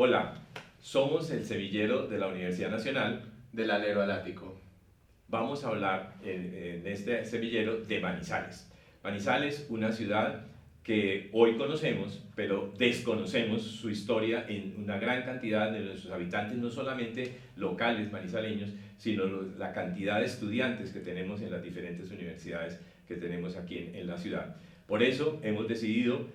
Hola, somos el semillero de la Universidad Nacional del Alero al Ático. Vamos a hablar en este semillero de Manizales. Manizales, una ciudad que hoy conocemos, pero desconocemos su historia en una gran cantidad de nuestros habitantes, no solamente locales manizaleños, sino la cantidad de estudiantes que tenemos en las diferentes universidades que tenemos aquí en la ciudad. Por eso hemos decidido,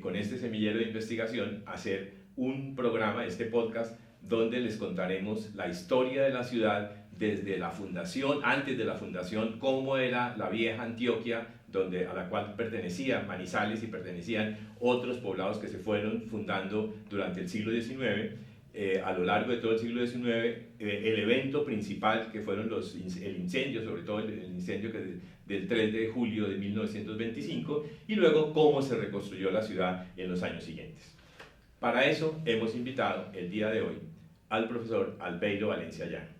con este semillero de investigación, hacer un programa, este podcast, donde les contaremos la historia de la ciudad desde la fundación, antes de la fundación, cómo era la vieja Antioquia, a la cual pertenecía Manizales y pertenecían otros poblados que se fueron fundando durante el siglo XIX. A lo largo de todo el siglo XIX, el evento principal que fueron el incendio, sobre todo el incendio del 3 de julio de 1925, y luego cómo se reconstruyó la ciudad en los años siguientes. Para eso hemos invitado el día de hoy al profesor Albeiro Valencia Llano.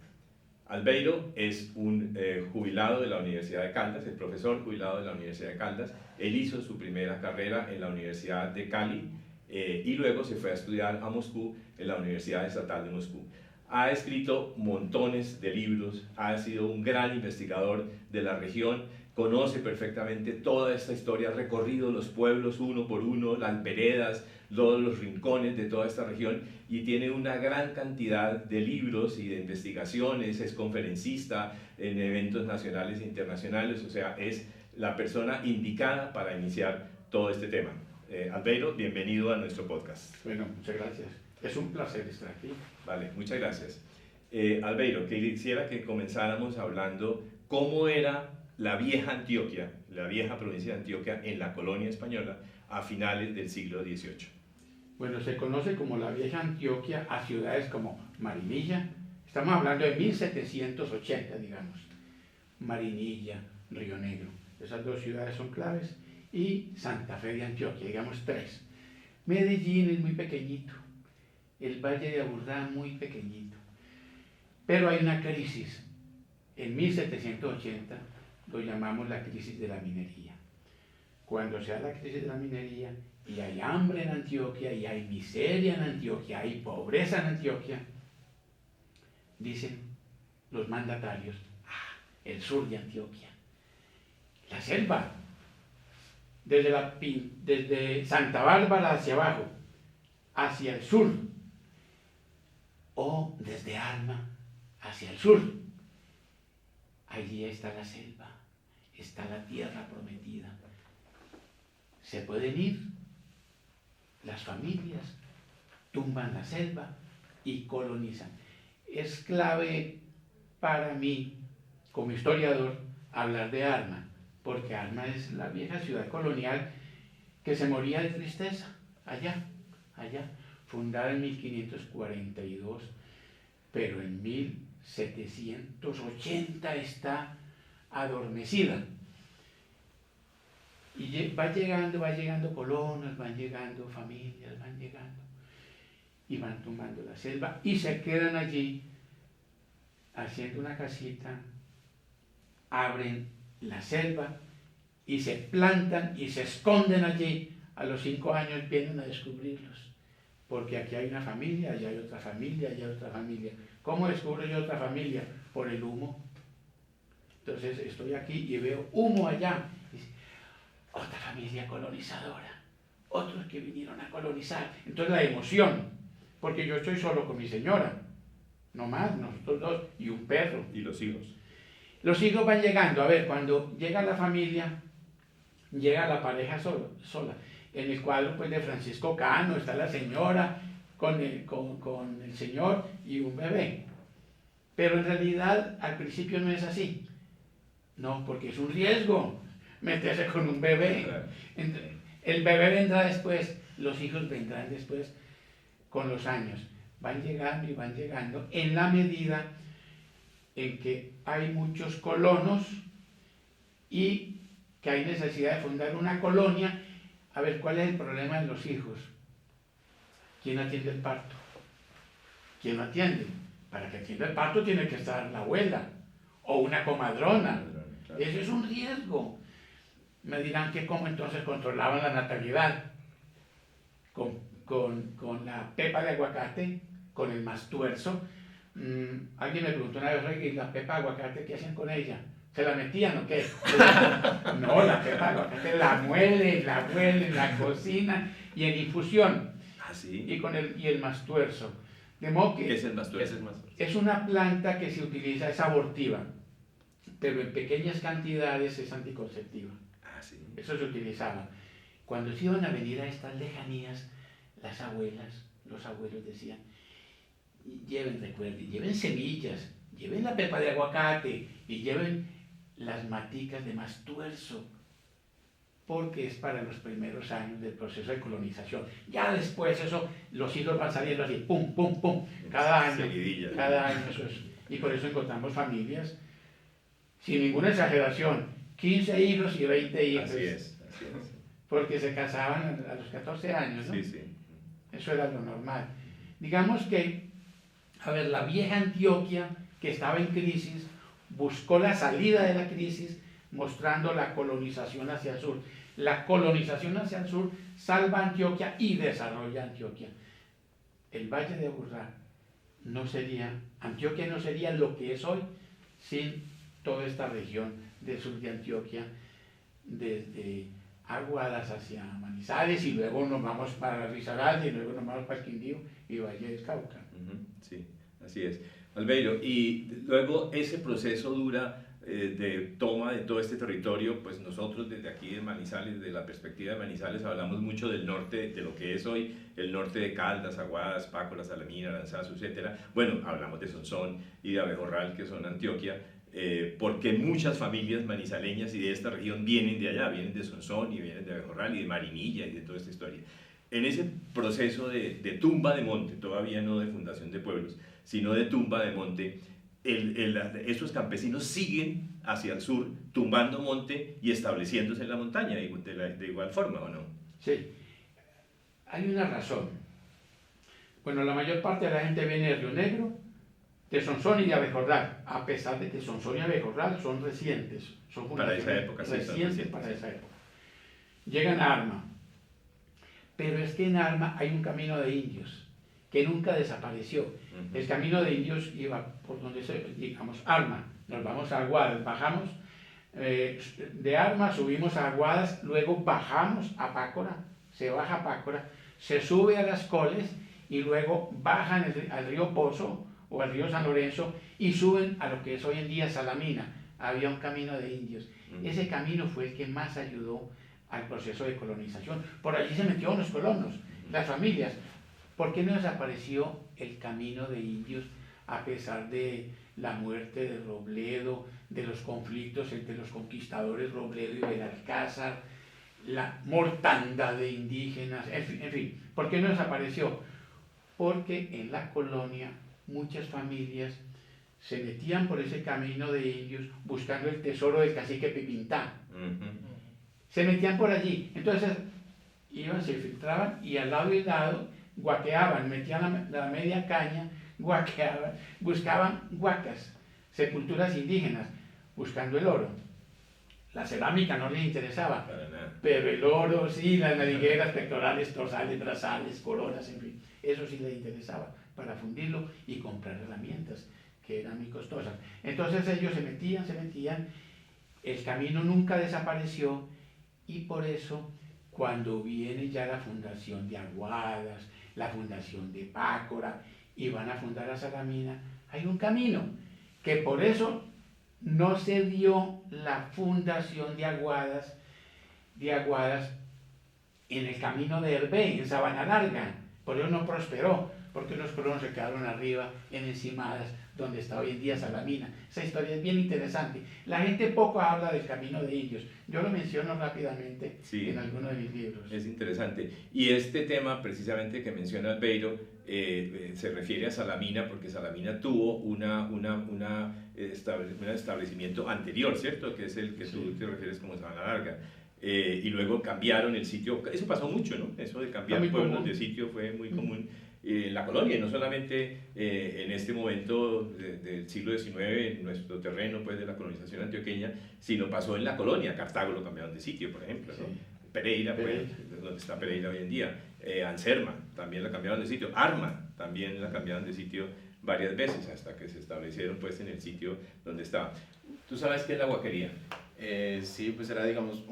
Albeiro es un jubilado de la Universidad de Caldas, el profesor jubilado de la Universidad de Caldas. Él hizo su primera carrera en la Universidad de Cali y luego se fue a estudiar a Moscú en la Universidad Estatal de Moscú. Ha escrito montones de libros, ha sido un gran investigador de la región, conoce perfectamente toda esta historia, ha recorrido los pueblos uno por uno, las veredas, todos los rincones de toda esta región y tiene una gran cantidad de libros y de investigaciones, es conferencista en eventos nacionales e internacionales, o sea, es la persona indicada para iniciar todo este tema. Albeiro, bienvenido a nuestro podcast. Bueno, muchas gracias. Es un placer estar aquí. Vale, muchas gracias. Albeiro, quisiera que comenzáramos hablando cómo era la vieja Antioquia, la vieja provincia de Antioquia en la colonia española a finales del siglo XVIII. Bueno, se conoce como la vieja Antioquia a ciudades como Marinilla, estamos hablando de 1780, digamos, Marinilla, Río Negro, esas dos ciudades son claves, y Santa Fe de Antioquia, digamos tres. Medellín es muy pequeñito, el Valle de Aburrá muy pequeñito, pero hay una crisis. En 1780 lo llamamos la crisis de la minería. Cuando se da la crisis de la minería y hay hambre en Antioquia, y hay miseria en Antioquia, hay pobreza en Antioquia, dicen los mandatarios, el sur de Antioquia, la selva, desde Santa Bárbara hacia abajo, hacia el sur, o desde Alma hacia el sur, allí está la selva, está la tierra prometida. Se pueden ir las familias, tumban la selva y colonizan. Es clave para mí, como historiador, hablar de Arma, porque Arma es la vieja ciudad colonial que se moría de tristeza, allá, fundada en 1542, pero en 1780 está adormecida. Y va llegando colonos, van llegando familias, van llegando y van tumbando la selva y se quedan allí haciendo una casita, abren la selva y se plantan y se esconden allí. A los 5 años vienen a descubrirlos, porque aquí hay una familia, allá hay otra familia, allá hay otra familia. ¿Cómo descubro yo otra familia? Por el humo. Entonces estoy aquí y veo humo allá. Otra familia colonizadora, otros que vinieron a colonizar. Entonces la emoción, porque yo estoy solo con mi señora, no más, nosotros dos, y un perro. ¿Y los hijos? Los hijos van llegando, a ver, cuando llega la familia, llega la pareja sola. En el cuadro pues, de Francisco Cano está la señora con el señor y un bebé. Pero en realidad al principio no es así. No, porque es un riesgo meterse con un bebé. El bebé vendrá después, los hijos vendrán después con los años. Van llegando y van llegando en la medida en que hay muchos colonos y que hay necesidad de fundar una colonia. A ver, ¿cuál es el problema de los hijos? ¿Quién atiende el parto? ¿Quién lo atiende? Para que atienda el parto tiene que estar la abuela o una comadrona. Eso es un riesgo. Me dirán que cómo entonces controlaban la natalidad. con la pepa de aguacate, con el mastuerzo. Alguien me preguntó una vez, ¿y la pepa de aguacate qué hacían con ella? ¿Se la metían o qué? No, la pepa de aguacate la muelen, la cocinan y en infusión. ¿Ah, sí? Y el mastuerzo. De modo que ¿Qué es el mastuerzo? es una planta que se utiliza, es abortiva, pero en pequeñas cantidades es anticonceptiva. Ah, sí. Eso se utilizaba. Cuando se iban a venir a estas lejanías, las abuelas, los abuelos decían, lleven, recuerden, lleven semillas, lleven la pepa de aguacate y lleven las maticas de mastuerzo, porque es para los primeros años del proceso de colonización. Ya después eso, los hijos van saliendo así, pum, pum, pum, cada año eso es. Y por eso encontramos familias, sin ninguna exageración, 15 hijos y 20 hijos. Así es. Porque se casaban a los 14 años, ¿no? Sí, sí. Eso era lo normal. Digamos que, a ver, la vieja Antioquia, que estaba en crisis, buscó la salida de la crisis mostrando la colonización hacia el sur. La colonización hacia el sur salva Antioquia y desarrolla Antioquia. El Valle de Aburrá no sería, Antioquia no sería lo que es hoy sin toda esta región del sur de Antioquia, desde Aguadas hacia Manizales, y luego nos vamos para Risaralda, y luego nos vamos para el Quindío y Valle del Cauca. Sí, así es. Albeiro, y luego ese proceso dura de toma de todo este territorio, pues nosotros desde aquí de Manizales, desde la perspectiva de Manizales, hablamos mucho del norte, de lo que es hoy el norte de Caldas, Aguadas, Pácola, Salamina, Aranzazu, etc. Bueno, hablamos de Sonsón y de Abejorral, que son Antioquia, porque muchas familias manizaleñas y de esta región vienen de allá, vienen de Sonsón y vienen de Abejorral y de Marinilla y de toda esta historia. En ese proceso de tumba de monte, todavía no de fundación de pueblos, sino de tumba de monte, esos campesinos siguen hacia el sur, tumbando monte y estableciéndose en la montaña de igual forma, ¿o no? Sí, hay una razón. Bueno, la mayor parte de la gente viene de Río Negro, de Sonsón y de Abejorral, a pesar de que Sonsón y Abejorral son recientes, son para esa época, recientes para esa época. Llegan a Arma, pero es que en Arma hay un camino de indios que nunca desapareció. El camino de indios iba por donde digamos, Arma, nos vamos a Aguadas, bajamos de Arma, subimos a Aguadas, luego bajamos a Pácora, se baja a Pácora, se sube a Las Coles y luego bajan al río Pozo o al río San Lorenzo y suben a lo que es hoy en día Salamina. Había un camino de indios. Ese camino fue el que más ayudó al proceso de colonización. Por allí se metieron los colonos, las familias. ¿Por qué no desapareció el camino de indios a pesar de la muerte de Robledo, de los conflictos entre los conquistadores Robledo y Belalcázar, la mortandad de indígenas, en fin, ¿por qué no desapareció? Porque en la colonia muchas familias se metían por ese camino de indios buscando el tesoro del cacique Pipintá. Se metían por allí, entonces iban, se filtraban y al lado y al lado guaqueaban, metían la media caña, guaqueaban, buscaban huacas, sepulturas indígenas, buscando el oro. La cerámica no les interesaba, pero el oro sí, las narigueras, pectorales, dorsales, brazales, coronas, en fin, eso sí les interesaba para fundirlo y comprar herramientas que eran muy costosas. Entonces ellos se metían, el camino nunca desapareció y por eso cuando viene ya la fundación de Aguadas, la fundación de Pácora y van a fundar a Salamina, hay un camino que por eso no se dio la fundación de Aguadas en el camino de Hervé, en Sabana Larga, por eso no prosperó, porque los colonos se quedaron arriba en Encimadas, donde está hoy en día Salamina. Esa historia es bien interesante. La gente poco habla del camino de indios. Yo lo menciono rápidamente en alguno de mis libros. Es interesante. Y este tema precisamente que menciona Albeiro se refiere a Salamina porque Salamina tuvo un establecimiento anterior, ¿cierto? Que es el que tú te refieres como Sabana Larga. Y luego cambiaron el sitio. Eso pasó mucho, ¿no? Eso de cambiar pueblos de sitio fue muy común. En la colonia, y no solamente en este momento del siglo XIX, en nuestro terreno pues, de la colonización antioqueña, sino pasó en la colonia. Cartago lo cambiaron de sitio, por ejemplo, ¿no? Pereira, pues, donde está Pereira hoy en día. Anserma también la cambiaron de sitio, Arma también la cambiaron de sitio varias veces hasta que se establecieron pues en el sitio donde estaba. ¿Tú sabes qué es la huaquería? Sí, pues era, digamos,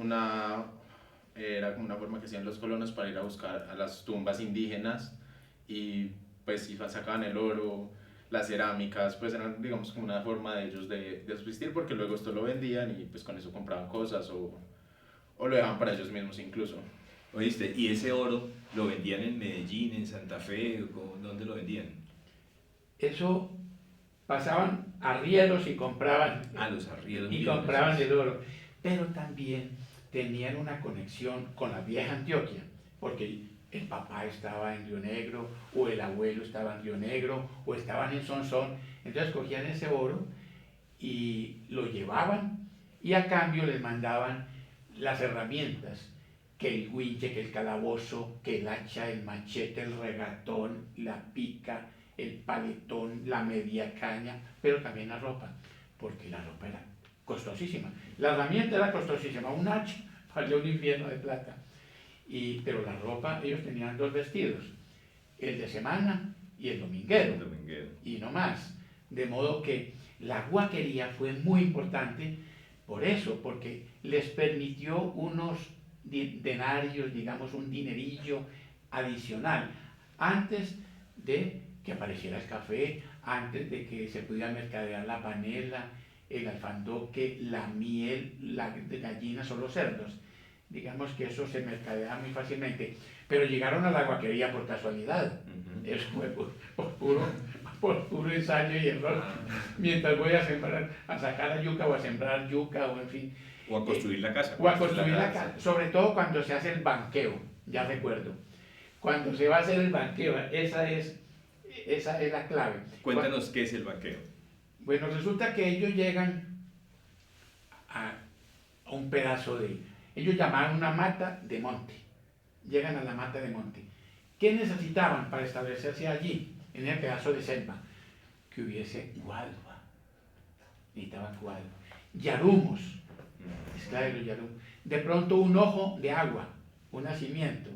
era como una forma que hacían los colonos para ir a buscar a las tumbas indígenas y pues si sacaban el oro, las cerámicas, pues eran, digamos, como una forma de ellos de subsistir, porque luego esto lo vendían y pues con eso compraban cosas o lo dejaban para ellos mismos incluso. ¿Oíste? ¿Y ese oro lo vendían en Medellín, en Santa Fe? ¿Dónde lo vendían? Eso pasaban arrieros y compraban, Los arrieros. y compraban el oro. Pero también tenían una conexión con la vieja Antioquia, porque el papá estaba en Río Negro, o el abuelo estaba en Río Negro, o estaban en Sonsón. Entonces cogían ese oro y lo llevaban, y a cambio les mandaban las herramientas, que el guinche, que el calabozo, que el hacha, el machete, el regatón, la pica, el paletón, la media caña, pero también la ropa, porque la ropa era costosísima. La herramienta era costosísima, un hacha valía un infierno de plata. Pero la ropa, ellos tenían 2 vestidos, el de semana y el dominguero, y no más. De modo que la huaquería fue muy importante por eso, porque les permitió unos denarios, digamos un dinerillo adicional, antes de que apareciera el café, antes de que se pudiera mercadear la panela, el alfandoque, la miel, la gallinas o los cerdos. Digamos que eso se mercadeaba muy fácilmente, pero llegaron a la huaquería por casualidad. Eso fue por puro ensayo y error. Mientras voy a sacar la yuca o a sembrar yuca o en fin. O a construir la casa. O a construir la casa, sobre todo cuando se hace el banqueo, ya recuerdo. Cuando se va a hacer el banqueo, esa es la clave. Cuéntanos qué es el banqueo. Bueno, resulta que ellos llegan a un pedazo ellos llamaban una mata de monte. Llegan a la mata de monte. ¿Qué necesitaban para establecerse allí, en el pedazo de selva? Que hubiese gualba. Necesitaban gualba. Yarumos. Claro, de pronto un ojo de agua, un nacimiento,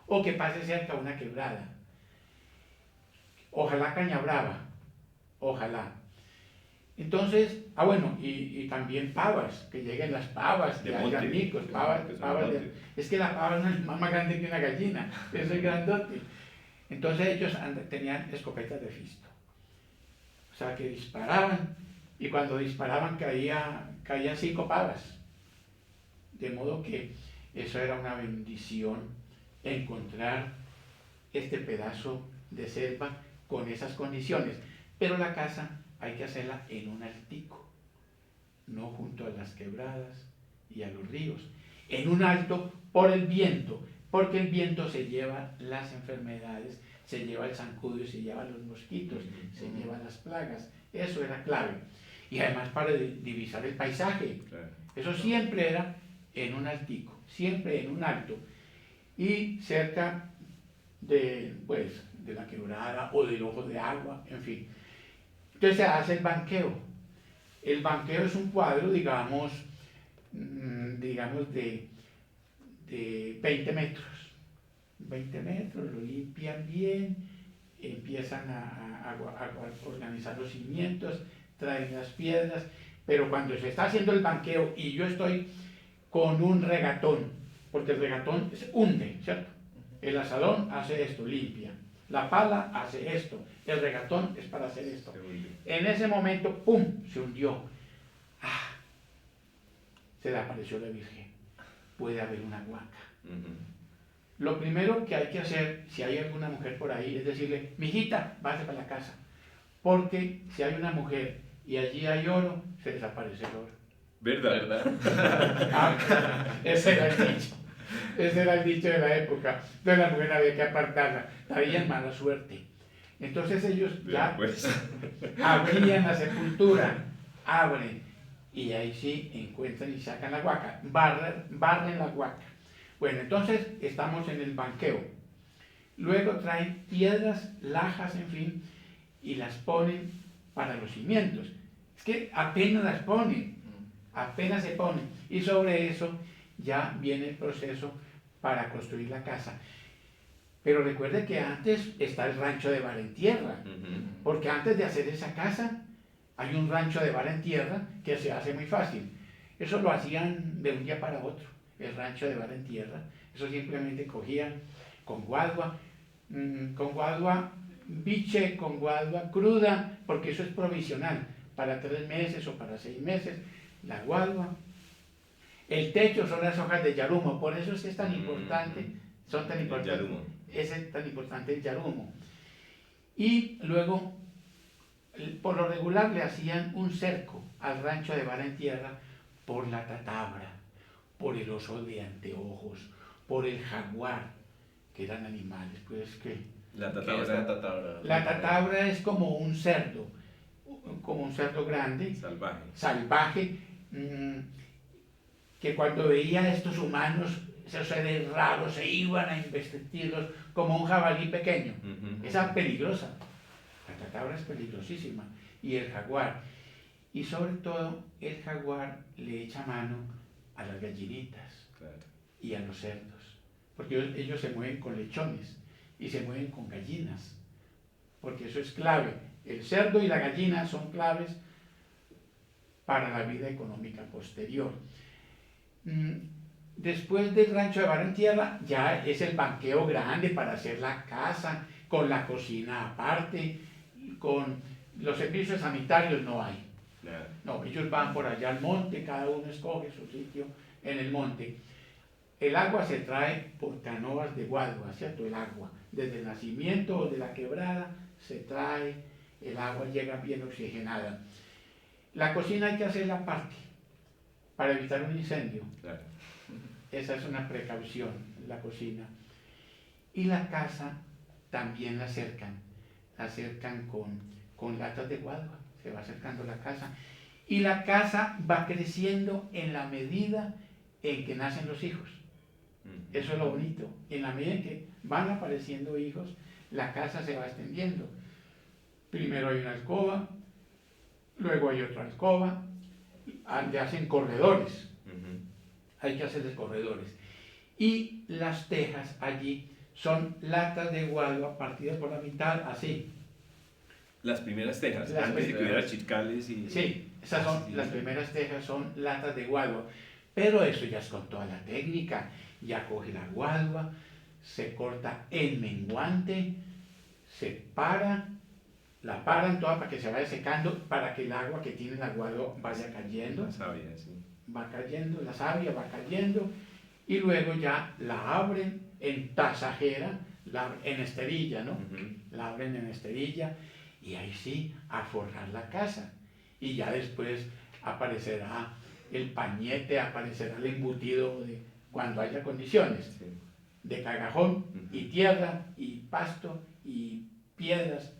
o que pase cerca una quebrada. Ojalá caña brava, ojalá. Entonces, bueno, y también pavas, que lleguen las pavas de algarnicos, pavas es que la pava no es más grande que una gallina, eso es grandote. Entonces ellos tenían escopetas de fisto, o sea que disparaban, y cuando disparaban caían 5 pavas. De modo que eso era una bendición, encontrar este pedazo de selva con esas condiciones. Pero la casa hay que hacerla en un altico, no junto a las quebradas y a los ríos. En un alto por el viento, porque el viento se lleva las enfermedades, se lleva el zancudo y se lleva los mosquitos, se lleva las plagas. Eso era clave. Y además para divisar el paisaje. Eso siempre era en un altico, siempre en un alto, y cerca de la quebrada o del ojo de agua, en fin. Entonces se hace el banqueo. El banqueo es un cuadro, digamos de 20 metros. 20 metros, lo limpian bien, empiezan a organizar los cimientos, traen las piedras, pero cuando se está haciendo el banqueo y yo estoy con un regatón, porque el regatón se hunde, ¿cierto? El asadón hace esto, limpia. La pala hace esto. El regatón es para hacer esto. En ese momento, ¡pum!, se hundió. Se le apareció la Virgen. Puede haber una huaca. Lo primero que hay que hacer, si hay alguna mujer por ahí, es decirle, mijita, váyase para la casa. Porque si hay una mujer y allí hay oro, se desaparece el oro. ¿Verdad? Ese era el dicho. Ese era el dicho de la época. Entonces la mujer había que apartarla. Traían mala suerte. Entonces ellos ya abrían la sepultura, abren, y ahí sí encuentran y sacan la huaca, barren la huaca. Bueno, entonces estamos en el banqueo. Luego traen piedras, lajas, en fin, y las ponen para los cimientos. Es que apenas las ponen, apenas se ponen. Y sobre eso ya viene el proceso para construir la casa. Pero recuerde que antes está el rancho de Barentierra, porque antes de hacer esa casa hay un rancho de Barentierra que se hace muy fácil. Eso lo hacían de un día para otro, el rancho de Barentierra. Eso simplemente cogían con guadua, biche, con guadua cruda, porque eso es provisional, para 3 meses o para 6 meses, la guadua. El techo son las hojas de yarumo, por eso es que es tan importante, son tan importantes, es tan importante el yarumo. Y luego, por lo regular le hacían un cerco al rancho de Barentierra por la tatabra, por el oso de anteojos, por el jaguar, que eran animales, pues que... La tatabra. La tatabra es como un cerdo grande, salvaje, que cuando veía a estos humanos, esos seres raros, se iban a investirlos como un jabalí pequeño. Esa es peligrosa. La tatabra es peligrosísima. Y el jaguar. Y sobre todo, el jaguar le echa mano a las gallinitas y a los cerdos. Porque ellos se mueven con lechones y se mueven con gallinas. Porque eso es clave. El cerdo y la gallina son claves para la vida económica posterior. Después del rancho de Barentierra ya es el banqueo grande para hacer la casa, con la cocina aparte, con los servicios sanitarios no hay. No, ellos van por allá al monte, cada uno escoge su sitio en el monte. El agua se trae por canoas de guadua, ¿cierto? El agua, desde el nacimiento o de la quebrada se trae, el agua llega bien oxigenada. La cocina hay que hacerla aparte, para evitar un incendio. Esa es una precaución, la cocina. Y la casa también la cercan con latas de guadua, se va acercando la casa. Y la casa va creciendo en la medida en que nacen los hijos. Eso es lo bonito. En la medida en que van apareciendo hijos, la casa se va extendiendo. Primero hay una alcoba, luego hay otra alcoba, le hacen corredores. Hay que hacerles corredores. Y las tejas allí son latas de guadua partidas por la mitad, así. Las primeras tejas, antes de que hubiera chitcales y... Sí, las primeras tejas son latas de guadua. Pero eso ya es con toda la técnica. Ya coge la guadua, se corta en menguante, la paran toda para que se vaya secando, para que el agua que tiene la guadua vaya cayendo. La savia, sí. Va cayendo, la savia va cayendo, y luego ya la abren en tasajera, en esterilla, ¿no? La abren en esterilla, y ahí sí, a forjar la casa. Y ya después aparecerá el pañete, aparecerá el embutido cuando haya condiciones, de cagajón, y tierra, y pasto, y piedras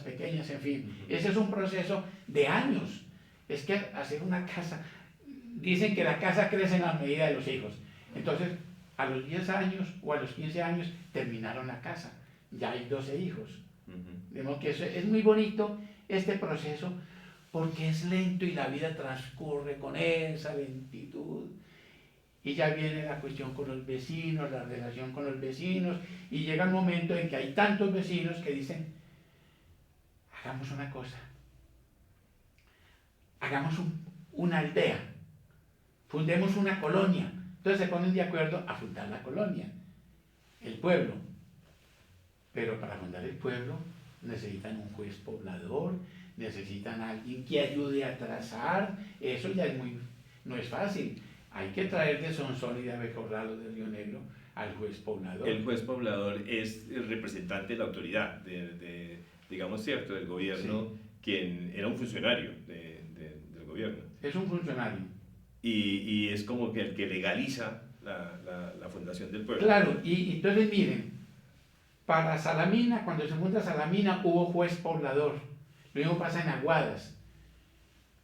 pequeñas, en fin. Ese es un proceso de años. Es que hacer una casa, dicen que la casa crece en la medida de los hijos. Entonces, a los 10 años o a los 15 años terminaron la casa. Ya hay 12 hijos. De modo que es muy bonito este proceso porque es lento y la vida transcurre con esa lentitud. Y ya viene la cuestión con los vecinos, la relación con los vecinos, y llega un momento en que hay tantos vecinos que dicen, hagamos una cosa. Hagamos una aldea, fundemos una colonia. Entonces se ponen de acuerdo a fundar la colonia, el pueblo. Pero para fundar el pueblo necesitan un juez poblador, necesitan a alguien que ayude a trazar. Eso ya no es fácil. Hay que traer de Sonsón y de Abejorralo de Río Negro al juez poblador. El juez poblador es el representante de la autoridad, digamos, cierto, del gobierno, sí, quien era un funcionario del gobierno. Es un funcionario. Y es como que el que legaliza la fundación del pueblo. Claro, y entonces miren, para Salamina, cuando se funda Salamina, hubo juez poblador. Lo mismo pasa en Aguadas.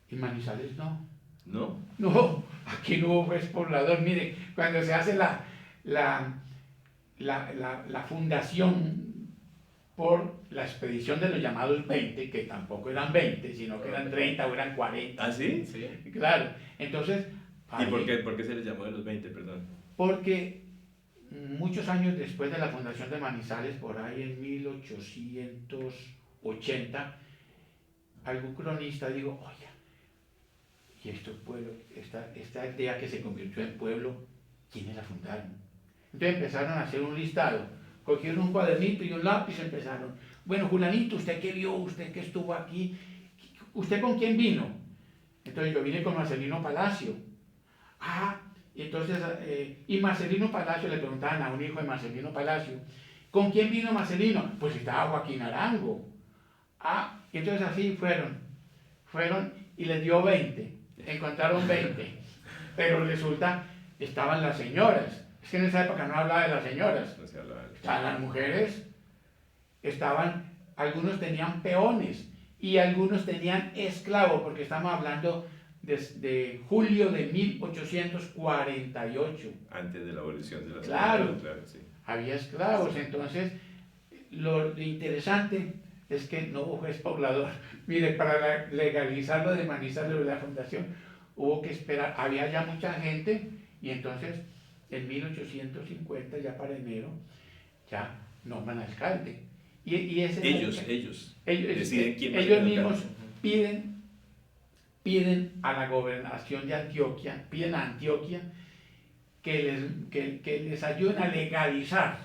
En Manizales no. ¿No? No, aquí no hubo juez poblador. Miren, cuando se hace la fundación por la expedición de los llamados 20, que tampoco eran 20, sino que eran 30 o eran 40. ¿Ah, sí? Sí. Claro, entonces... ¿Y por qué se les llamó de los 20, perdón? Porque muchos años después de la fundación de Manizales, por ahí en 1880, algún cronista dijo, oiga, y estos pueblos, esta aldea que se convirtió en pueblo, ¿quiénes la fundaron? Entonces empezaron a hacer un listado, cogieron un cuadernito y un lápiz, empezaron, bueno, Julanito, ¿usted qué vio? ¿Usted que estuvo aquí? ¿Usted con quién vino? Entonces yo vine con Marcelino Palacio. Ah, y entonces, y Marcelino Palacio, le preguntaban a un hijo de Marcelino Palacio, ¿con quién vino Marcelino? Pues estaba Joaquín Arango. Ah, y entonces así fueron y les dio 20, encontraron 20, pero resulta, estaban las señoras, es que en esa época no hablaba de las señoras, No se hablaba. estaban las mujeres, algunos tenían peones y algunos tenían esclavos, porque estamos hablando desde julio de 1848. Antes de la abolición de la Claro. esclavitud, claro, sí. Había esclavos, entonces lo interesante es que no hubo juez poblador. Mire, para legalizar lo de Manizales de la fundación hubo que esperar, había ya mucha gente y entonces en 1850, ya para enero, ya nombran alcalde. Y ese Ellos deciden quién va a ser ellos el mismos alcalde. piden a la gobernación de Antioquia, piden a Antioquia que les ayuden a legalizar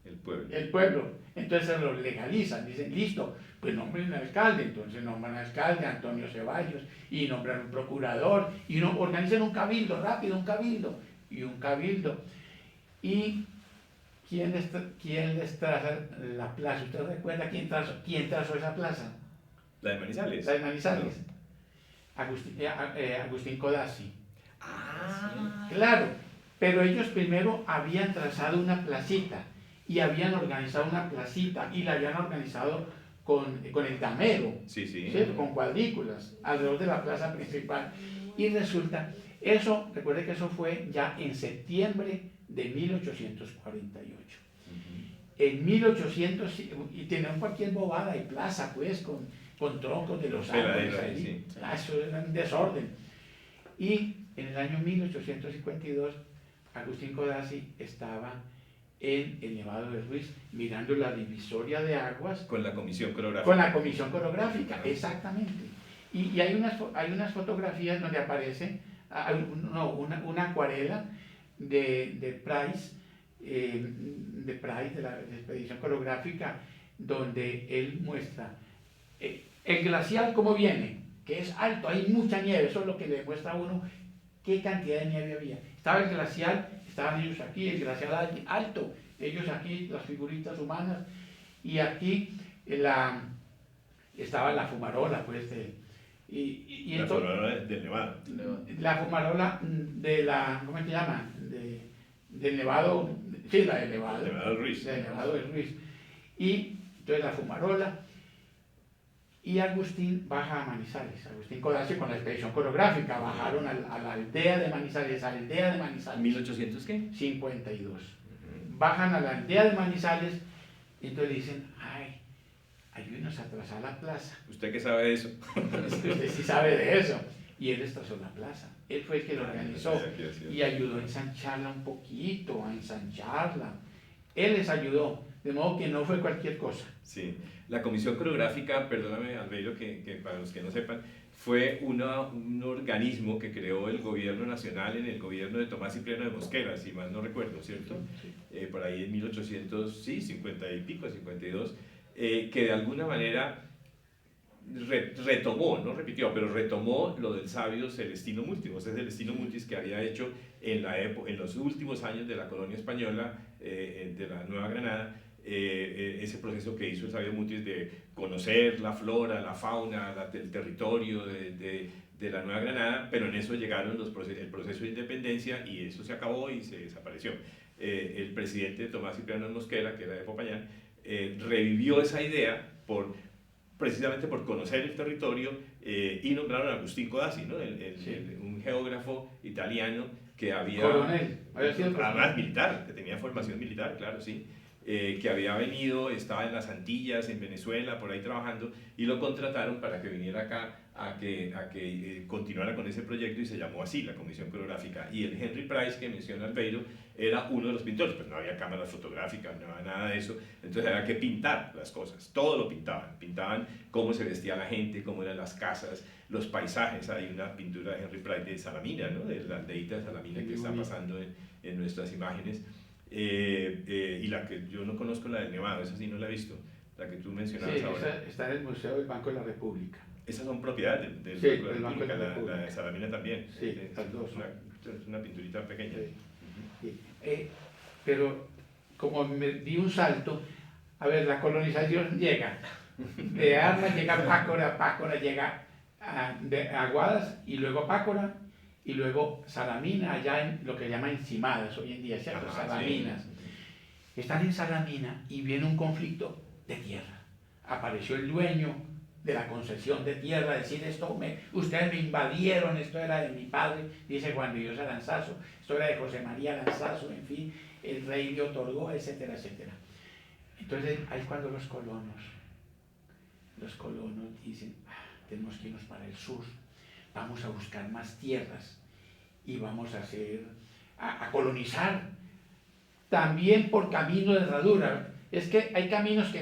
El pueblo. el pueblo. Entonces lo legalizan, dicen, listo, pues nombren alcalde, entonces nombran alcalde, Antonio Ceballos, y nombran un procurador, y organizan un cabildo, rápido, un cabildo. ¿Y quién les traza la plaza? ¿Usted recuerda quién trazó esa plaza? La de Manizales. La de Manizales. Agustín Codazzi. Ah, Claro, pero ellos primero habían trazado una placita y habían organizado una placita y la habían organizado con el damero, sí. ¿cierto? Con cuadrículas alrededor de la plaza principal. Y resulta, recuerde que eso fue ya en septiembre de 1848. En 1800, y tenían cualquier bobada y plaza, pues, con troncos de los árboles ahí. Sí. Eso era un desorden. Y en el año 1852, Agustín Codazzi estaba en el Nevado de Ruiz, mirando la divisoria de aguas. Con la comisión coreográfica. Con la comisión coreográfica, exactamente. Y hay unas fotografías donde aparece una acuarela de Price, de la expedición coreográfica, donde él muestra el glacial cómo viene, que es alto, hay mucha nieve, eso es lo que le demuestra a uno qué cantidad de nieve había. Estaba el glacial, estaban ellos aquí, el glacial alto, ellos aquí, las figuritas humanas, y aquí estaba la fumarola, pues, La fumarola del Nevado. La fumarola ¿cómo se llama? Del Nevado, sí, la del Nevado. Nevado del Ruiz. Del Nevado del Ruiz. Y entonces la fumarola, y Agustín baja a Manizales, Agustín Codazzi con la expedición coreográfica, bajaron a la aldea de Manizales, ¿1800 qué? 52. Bajan a la aldea de Manizales, y entonces dicen, ay, ayúdenos a trazar la plaza. ¿Usted qué sabe de eso? Usted sí sabe de eso. Y él trazó la plaza. Él fue el que lo organizó y ayudó a ensancharla un poquito, a ensancharla. Él les ayudó, de modo que no fue cualquier cosa. Sí, la comisión coreográfica, perdóname Albeiro, que para los que no sepan, fue un organismo que creó el gobierno nacional en el gobierno de Tomás Cipriano de Mosquera, si mal no recuerdo, ¿cierto? Sí. Por ahí en 1850 y pico, 52, que de alguna manera retomó, no repitió, pero retomó lo del sabio Celestino Multis, o sea, Celestino Multis que había hecho en los últimos años de la colonia española, de la Nueva Granada, ese proceso que hizo el sabio Multis de conocer la flora, la fauna, el territorio de la Nueva Granada, pero en eso llegaron el proceso de independencia y eso se acabó y se desapareció. El presidente Tomás Cipriano de Mosquera, que era de Popayán, revivió esa idea precisamente por conocer el territorio y nombraron a Agustín Codazzi, ¿no? Un geógrafo italiano que había... Coronel, además militar, que tenía formación militar, claro, sí. Que había venido, estaba en las Antillas, en Venezuela, por ahí trabajando, y lo contrataron para que viniera acá continuara con ese proyecto y se llamó así, la Comisión Coreográfica. Y el Henry Price que menciona Albeiro era uno de los pintores, pues no había cámaras fotográficas, no había nada de eso, entonces había que pintar las cosas, todo lo pintaban cómo se vestía la gente, cómo eran las casas, los paisajes. Hay una pintura de Henry Price de Salamina, ¿no? De la aldeíta de Salamina que está pasando en nuestras imágenes, y la que yo no conozco, la del Nevado, esa sí no la he visto, la que tú mencionabas ahora. Esa está en el Museo del Banco de la República. Esas son propiedades del Sí, Banco de la República, la de Salamina también. Sí, las dos. Es una pinturita pequeña. Sí. Sí. Pero como me di un salto, a ver, la colonización llega, de Armas llega a Pácora, Pácora llega a Guadas y luego a Pácora y luego Salamina, allá en lo que llama Encimadas hoy en día, ¿cierto? Salaminas. Sí. Están en Salamina y viene un conflicto de tierra. Apareció el dueño de la concesión de tierra, decir ustedes me invadieron, esto era de mi padre, dice Juan de Dios Aranzazo, esto era de José María Aranzazo, en fin, el rey le otorgó, etcétera, etcétera. Entonces ahí es cuando los colonos dicen, tenemos que irnos para el sur, vamos a buscar más tierras y vamos a colonizar, también por camino de herradura. Es que hay caminos que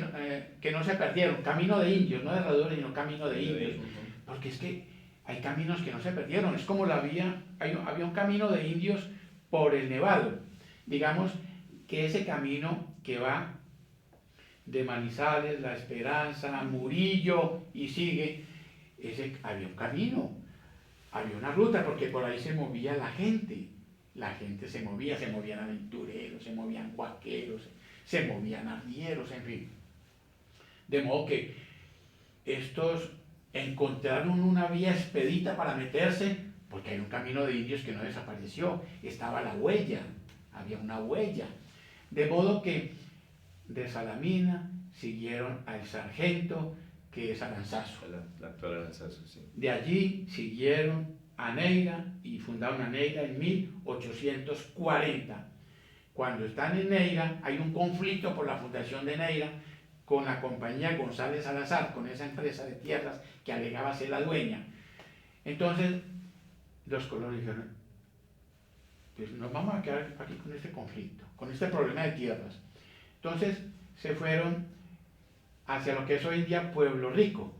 no se perdieron, camino de indios, no de herradura, sino camino de indios, porque es que hay caminos que no se perdieron, es como había un camino de indios por el Nevado, digamos que ese camino que va de Manizales, La Esperanza, Murillo y sigue, había un camino, había una ruta, porque por ahí se movía la gente se movían aventureros, se movían vaqueros, se movían arrieros, en fin. De modo que estos encontraron una vía expedita para meterse, porque hay un camino de indios que no desapareció, estaba la huella, había una huella. De modo que de Salamina siguieron al Sargento, que es Aranzazo. La actual Aranzazo, sí. De allí siguieron a Neira y fundaron a Neira en 1840. Cuando están en Neira, hay un conflicto por la fundación de Neira con la compañía González Salazar, con esa empresa de tierras que alegaba ser la dueña. Entonces, los colonos dijeron, pues nos vamos a quedar aquí con este conflicto, con este problema de tierras. Entonces, se fueron hacia lo que es hoy en día Pueblo Rico,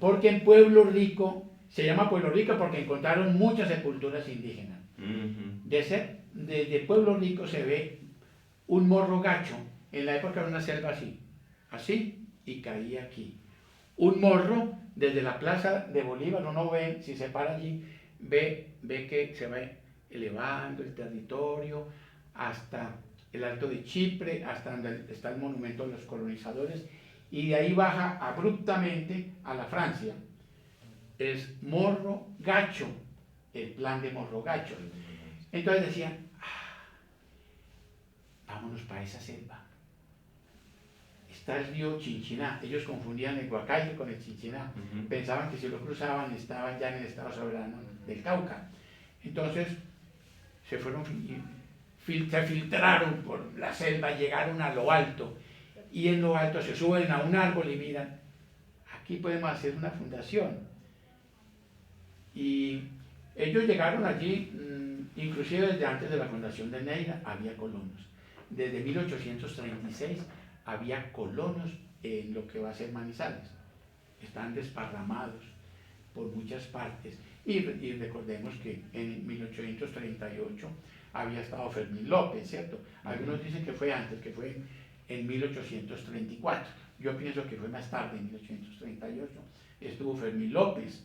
porque en Pueblo Rico, se llama Pueblo Rico porque encontraron muchas sepulturas indígenas. De Pueblo Rico se ve un morro gacho, en la época de una selva así, y caía aquí. Un morro, desde la plaza de Bolívar, uno ve, si se para allí, ve que se va elevando el territorio hasta el Alto de Chipre, hasta donde está el monumento de los colonizadores, y de ahí baja abruptamente a la Francia. Es Morro Gacho, el plan de Morro Gacho. Entonces decían, vámonos para esa selva. Está el río Chinchiná. Ellos confundían el Guacaire con el Chinchiná. Pensaban que si lo cruzaban estaban ya en el estado soberano del Cauca. Entonces se filtraron por la selva, llegaron a lo alto. Y en lo alto se suben a un árbol y miran, aquí podemos hacer una fundación. Y ellos llegaron allí, inclusive desde antes de la fundación de Neira había colonos. Desde 1836 había colonos en lo que va a ser Manizales. Están desparramados por muchas partes. Y recordemos que en 1838 había estado Fermín López, ¿cierto? Algunos dicen que fue antes, que fue en 1834. Yo pienso que fue más tarde, en 1838. Estuvo Fermín López,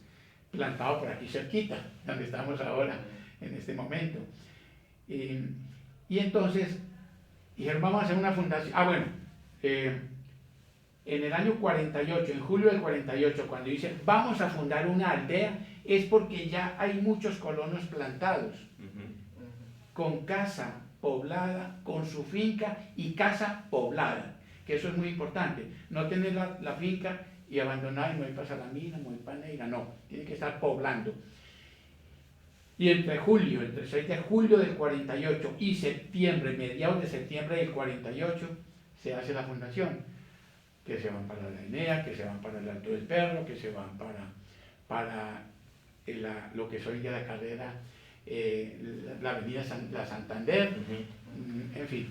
plantado por aquí cerquita, donde estamos ahora, en este momento. Y entonces dijeron, vamos a hacer una fundación. En el año 48, en julio del 48, cuando dicen, vamos a fundar una aldea, es porque ya hay muchos colonos plantados, con casa poblada, con su finca y casa poblada, que eso es muy importante. No tener la finca y abandonar y me voy para Salamina, me voy para Neira, no, tiene que estar poblando. Y entre el 6 de julio del 48 y septiembre, mediados de septiembre del 48, se hace la fundación, que se van para la Guinea, que se van para el Alto del Perro, que se van para lo que es hoy día la carrera, la avenida la Santander, en fin,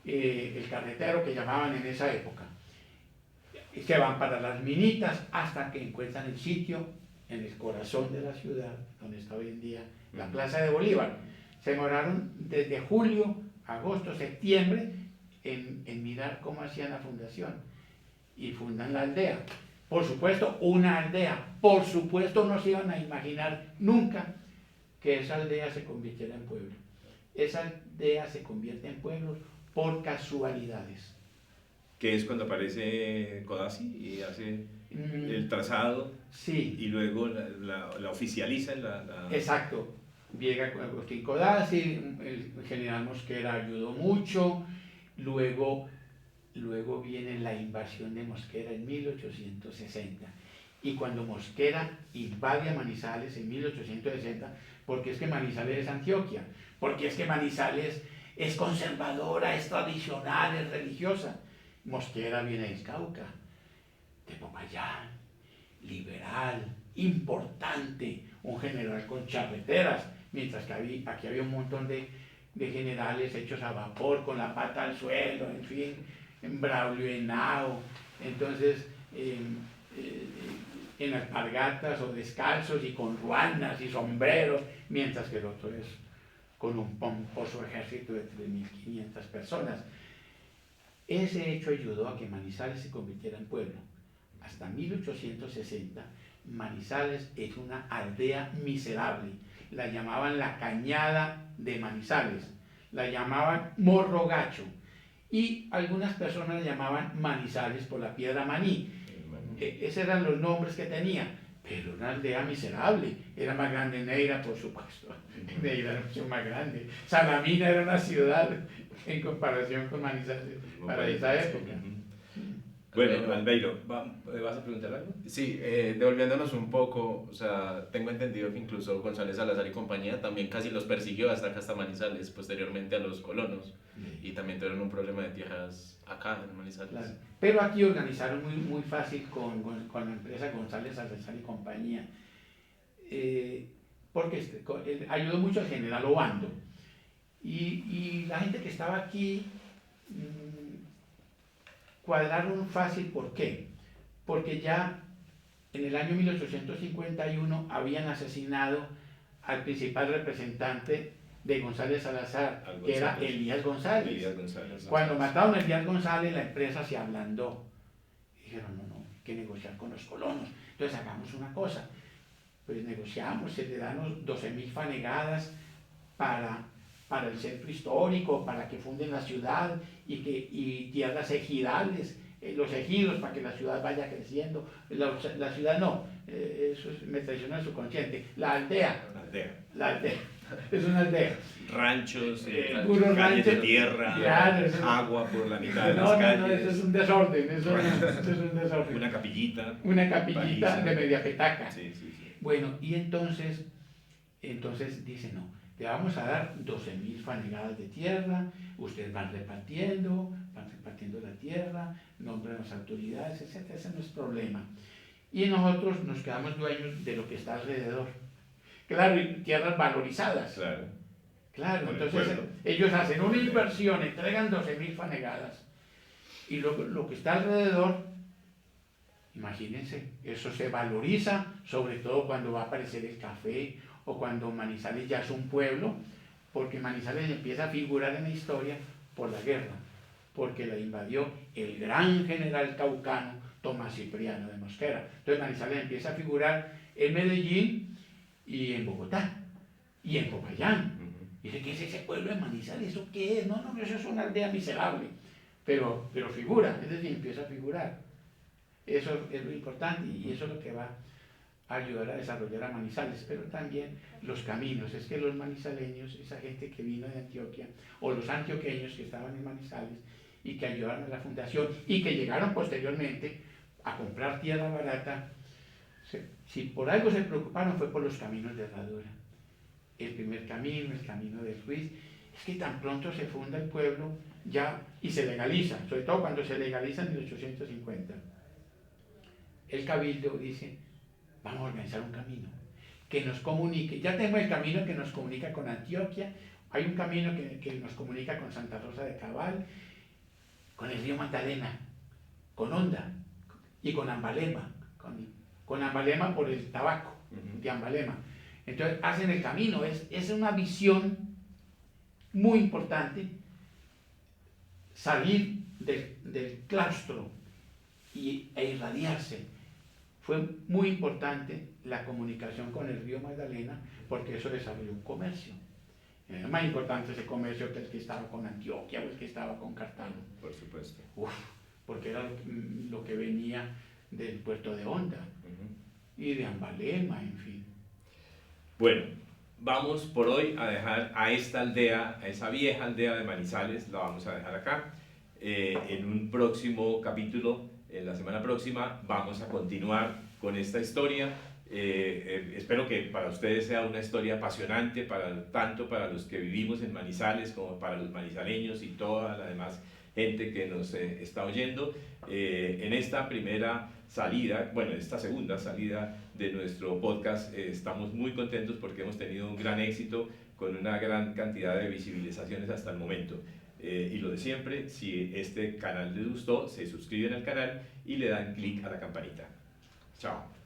el carretero que llamaban en esa época. Se van para las minitas hasta que encuentran el sitio en el corazón de la ciudad, donde está hoy en día la Plaza de Bolívar. Se demoraron desde julio, agosto, septiembre en mirar cómo hacían la fundación y fundan la aldea. Por supuesto, una aldea. Por supuesto, no se iban a imaginar nunca que esa aldea se convirtiera en pueblo. Esa aldea se convierte en pueblo por casualidades. Que es cuando aparece Codazzi y hace el trazado, sí, y luego la oficializa en la... Exacto. Llega Agustín Codazzi, el general Mosquera ayudó mucho, luego viene la invasión de Mosquera en 1860. Y cuando Mosquera invade a Manizales en 1860, porque es que Manizales es Antioquia, porque es que Manizales es conservadora, es tradicional, es religiosa. Mosquera viene de Cauca, de Popayán, liberal, importante, un general con charreteras, mientras que aquí había un montón de generales hechos a vapor, con la pata al suelo, en fin, en Braulio Henao, entonces en alpargatas o descalzos y con ruanas y sombreros, mientras que el otro es con un pomposo ejército de 3.500 personas. Ese hecho ayudó a que Manizales se convirtiera en pueblo. Hasta 1860, Manizales es una aldea miserable. La llamaban la Cañada de Manizales, la llamaban Morro Gacho, y algunas personas la llamaban Manizales por la piedra Maní. Esos eran los nombres que tenía, pero una aldea miserable. Era más grande Neira, por supuesto. Neira era mucho más grande. Salamina era una ciudad en comparación con Manizales para esa época. Bueno, Albeiro, ¿vas a preguntar algo? Sí, devolviéndonos un poco, o sea, tengo entendido que incluso González Salazar y compañía también casi los persiguió hasta acá, hasta Manizales, posteriormente a los colonos, y también tuvieron un problema de tierras acá en Manizales. Claro. Pero aquí organizaron muy fácil con la empresa González Salazar y compañía, porque ayudó mucho al general Obando, y la gente que estaba aquí cuadraron fácil. ¿Por qué? Porque ya en el año 1851 habían asesinado al principal representante de González Salazar, que era Elías González. Cuando mataron a Elías González, la empresa se ablandó. Dijeron, no, hay que negociar con los colonos. Entonces hagamos una cosa, pues negociamos, se le dan 12.000 fanegadas para el centro histórico, para que funden la ciudad y tierras ejidales, los ejidos, para que la ciudad vaya creciendo. La ciudad no, eso me traiciona el subconsciente. La aldea. Es una aldea. Ranchos, puros calles de ranchos, tierra, claro, agua por la mitad de las No, calles. eso es un desorden, eso es un desorden. Una capillita. Una capillita paliza. de media petaca. Sí. Bueno, y entonces dice, no, le vamos a dar 12.000 fanegadas de tierra, ustedes van repartiendo la tierra, nombran las autoridades, etc. Ese no es problema. Y nosotros nos quedamos dueños de lo que está alrededor. Claro, y tierras valorizadas. Claro, entonces ellos hacen una inversión, entregan 12.000 fanegadas. Y lo que está alrededor, imagínense, eso se valoriza, sobre todo cuando va a aparecer el café o cuando Manizales ya es un pueblo, porque Manizales empieza a figurar en la historia por la guerra, porque la invadió el gran general caucano Tomás Cipriano de Mosquera. Entonces Manizales empieza a figurar en Medellín y en Bogotá y en Popayán. Y dice, ¿qué es ese pueblo de Manizales? ¿Eso qué es? No, eso es una aldea miserable. Pero figura, es decir, empieza a figurar. Eso es lo importante y eso es lo que va a ayudar a desarrollar a Manizales, pero también los caminos. Es que los manizaleños, esa gente que vino de Antioquia, o los antioqueños que estaban en Manizales y que ayudaron a la fundación y que llegaron posteriormente a comprar tierra barata, si por algo se preocuparon fue por los caminos de herradura. El primer camino, el camino de Ruiz, es que tan pronto se funda el pueblo ya y se legaliza, sobre todo cuando se legaliza en 1850. El cabildo dice, vamos a organizar un camino que nos comunique. Ya tenemos el camino que nos comunica con Antioquia, hay un camino que nos comunica con Santa Rosa de Cabal, con el río Magdalena, con Honda y con Ambalema, con Ambalema por el tabaco de Ambalema. Entonces hacen el camino, es una visión muy importante, salir del claustro e irradiarse. Fue muy importante la comunicación con el río Magdalena porque eso desarrolló un comercio. Es más importante ese comercio que el que estaba con Antioquia o el que estaba con Cartago. Por supuesto. Porque era lo que venía del puerto de Honda y de Ambalema, en fin. Bueno, vamos por hoy a dejar a esta aldea, a esa vieja aldea de Manizales, la vamos a dejar acá. En un próximo capítulo, en la semana próxima, vamos a continuar con esta historia. Espero que para ustedes sea una historia apasionante, tanto para los que vivimos en Manizales como para los manizaleños y toda la demás gente que nos está oyendo. En esta primera salida, bueno, esta segunda salida de nuestro podcast, estamos muy contentos porque hemos tenido un gran éxito con una gran cantidad de visibilizaciones hasta el momento. Y lo de siempre, si este canal les gustó, se suscriben al canal y le dan clic a la campanita. Chao.